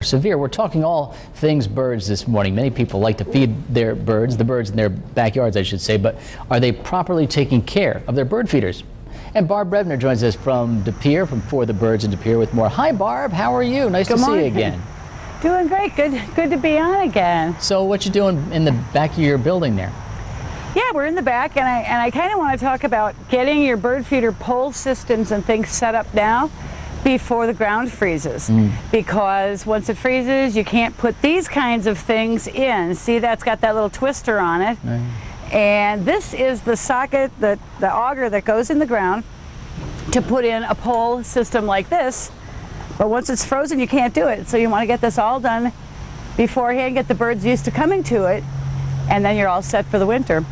Severe. We're talking all things birds this morning. Many people like to feed their birds, the birds in their backyards, I should say, but are they properly taking care of their bird feeders? And Barb Revner joins us from De Pere, from For the Birds in De Pere with more. Hi, Barb. How are you? Nice to see you again. Doing great. Good to be on again. So what you doing in the back of your building there? Yeah, we're in the back, and I kind of want to talk about getting your bird feeder pole systems and things set up now before the ground freezes, because once it freezes you can't put these kinds of things in. See, that's got that little twister on it, and this is the socket, the auger that goes in the ground to put in a pole system like this. But once it's frozen you can't do it, so you want to get this all done beforehand, get the birds used to coming to it, and then you're all set for the winter.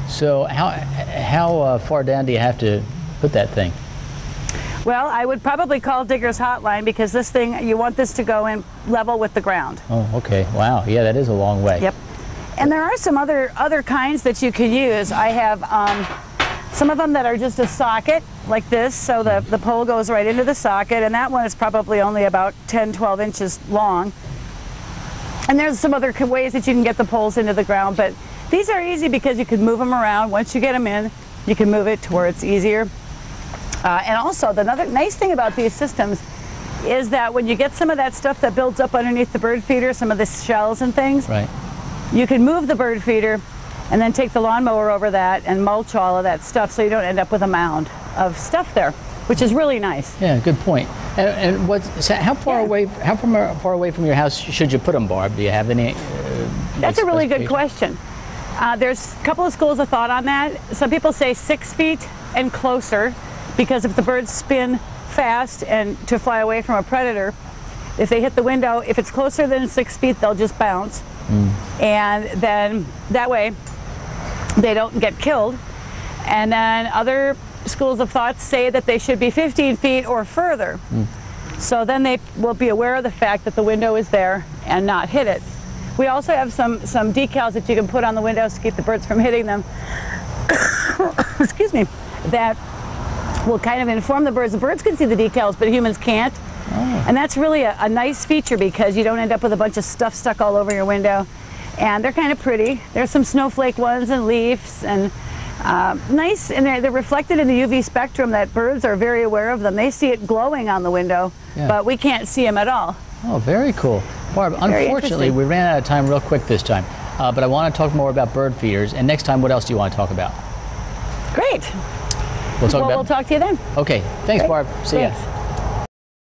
So how far down do you have to put that thing? Well, I would probably call Digger's Hotline, because this thing, you want this to go in level with the ground. Oh, okay. Wow. Yeah, that is a long way. Yep. And there are some other kinds that you can use. I have some of them that are just a socket like this, so the pole goes right into the socket, and that one is probably only about 10-12 inches long. And there's some other ways that you can get the poles into the ground, but these are easy because you can move them around. Once you get them in, you can move it to where it's easier. And also, the other nice thing about these systems is that when you get some of that stuff that builds up underneath the bird feeder, some of the shells and things, you can move the bird feeder and then take the lawnmower over that and mulch all of that stuff, so you don't end up with a mound of stuff there, which is really nice. Yeah, good point. And how far away from your house should you put them, Barb? Do you have any? That's a really good question. There's a couple of schools of thought on that. Some people say 6 feet and closer, because if the birds spin fast and to fly away from a predator, if they hit the window, if it's closer than 6 feet, they'll just bounce. And then that way they don't get killed. And then other schools of thought say that they should be 15 feet or further. So then they will be aware of the fact that the window is there and not hit it. We also have some decals that you can put on the windows to keep the birds from hitting them. Excuse me. That will kind of inform the birds. The birds can see the decals, but humans can't. And that's really a nice feature, because you don't end up with a bunch of stuff stuck all over your window. And they're kind of pretty. There's some snowflake ones and leaves, and nice, and they're reflected in the UV spectrum that birds are very aware of them. They see it glowing on the window, but we can't see them at all. Oh, very cool. Barb, unfortunately we ran out of time real quick this time, but I want to talk more about bird feeders, and next time what else do you want to talk about? Great. We'll talk to you then. Okay. Thanks, Barb. See ya.